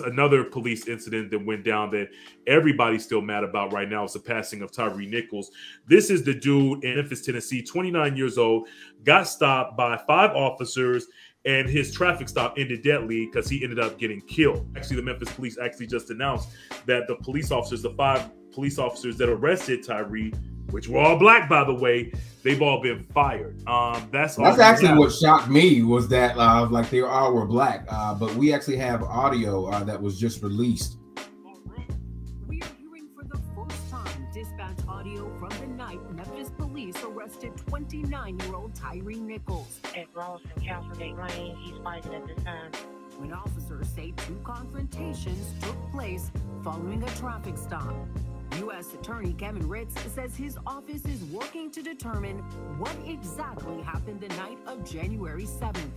Another police incident that went down that everybody's still mad about right now is the passing of Tyre Nichols. This is the dude in Memphis, Tennessee, 29 years old, got stopped by 5 officers, and his traffic stop ended deadly because he ended up getting killed. Actually, the Memphis police actually just announced that the police officers, the 5 police officers that arrested Tyre, which were all black, by the way, they've all been fired. That's actually what shocked me, was that like they all were black. But we actually have audio that was just released. We are hearing for the first time dispatch audio from the night Memphis police arrested 29-year-old Tyre Nichols at Ross and Castlegate Lane. He's fighting at this time. When officers say 2 confrontations took place following a traffic stop. U.S. Attorney Kevin Ritz says his office is working to determine what exactly happened the night of January 7th.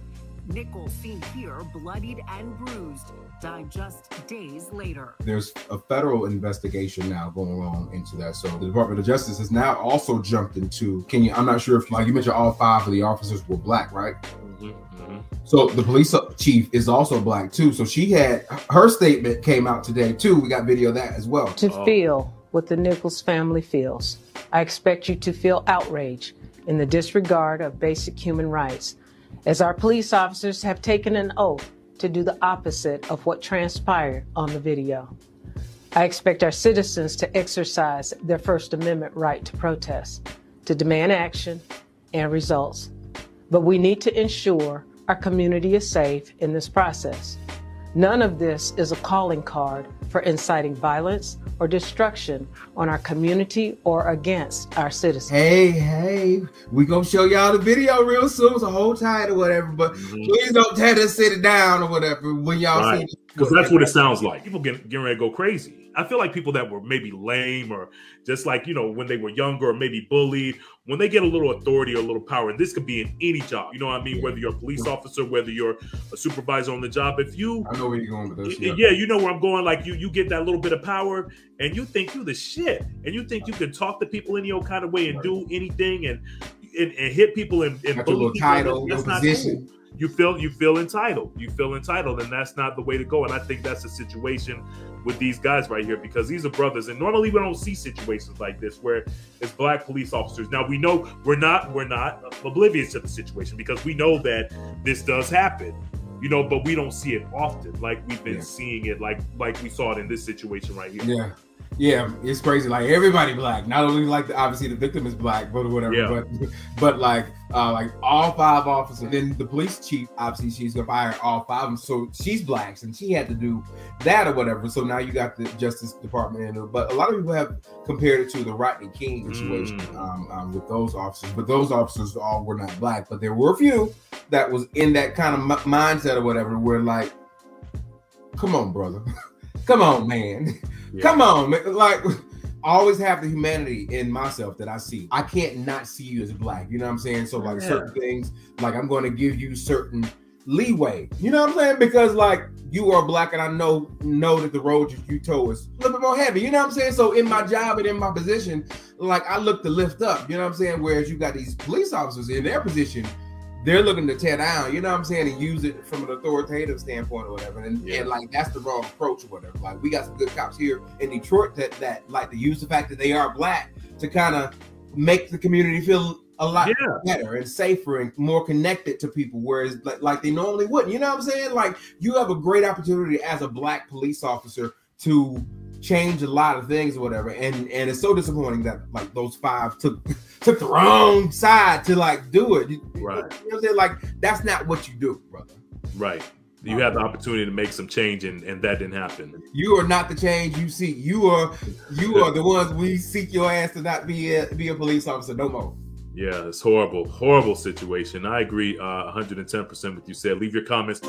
Nichols, seen here bloodied and bruised, died just days later. There's a federal investigation now going on into that. So the Department of Justice has now also jumped into, I'm not sure if, like you mentioned, all 5 of the officers were black, right? So the police chief is also black too. So she had, her statement came out today too. We got video of that as well. To feel what the Nichols family feels, I expect you to feel outrage in the disregard of basic human rights, as our police officers have taken an oath to do the opposite of what transpired on the video. I expect our citizens to exercise their First Amendment right to protest, to demand action and results. But we need to ensure our community is safe in this process. None of this is a calling card for inciting violence or destruction on our community or against our citizens. Hey, we gonna show y'all the video real soon, so hold tight or whatever, but please don't tell us sit it down or whatever when y'all see this. Because that's what it sounds like. People getting ready to go crazy. I feel like people that were maybe lame or just like, when they were younger or maybe bullied, when they get a little authority or a little power, and this could be in any job, you know what I mean? Yeah. Whether you're a police officer, whether you're a supervisor on the job, if you... I know where you're going with this. Yeah, you know where I'm going. Like you get that little bit of power and you think you the shit. And you think you can talk to people any old kind of way and do anything and hit people and bully people. Title, your position. Cool. You feel entitled. You feel entitled, and that's not the way to go. And I think that's the situation with these guys right here, because these are brothers. And normally we don't see situations like this where it's black police officers. Now we know we're not oblivious to the situation, because we know that this does happen, but we don't see it often like we've been seeing it, like we saw it in this situation right here. Yeah, it's crazy. Like everybody black. Not only like obviously the victim is black, but whatever. Yeah. But like all 5 officers. And then the police chief, obviously she's gonna fire all 5 of them. So she's black, and she had to do that or whatever. So now you got the Justice Department in it. But a lot of people have compared it to the Rodney King situation with those officers. But those officers all were not black. But there were a few that was in that kind of mindset or whatever, where like, come on, brother. Come on, man. Yeah. Come on, man. Like, I always have the humanity in myself that I see. I can't not see you as black. You know what I'm saying? So like certain things, like I'm going to give you certain leeway. You know what I'm saying? Because like you are black, and I know that the road you told is a little bit more heavy. You know what I'm saying? So in my job and in my position, like I look to lift up. You know what I'm saying? Whereas you got these police officers in their position, they're looking to tear down, you know what I'm saying, and use it from an authoritative standpoint or whatever. And like that's the wrong approach or whatever. Like we got some good cops here in Detroit that like to use the fact that they are black to kind of make the community feel a lot better and safer and more connected to people, whereas like they normally wouldn't. You know what I'm saying? Like you have a great opportunity as a black police officer to change a lot of things or whatever, and it's so disappointing that like those 5 took the wrong side to like do it. Right. You know what I'm saying? Like that's not what you do, brother. Right. You had the opportunity to make some change, and that didn't happen. You are not the change you seek. You are the ones we seek your ass to not be a police officer no more. Yeah, it's horrible situation. I agree 110% with you said. Leave your comments.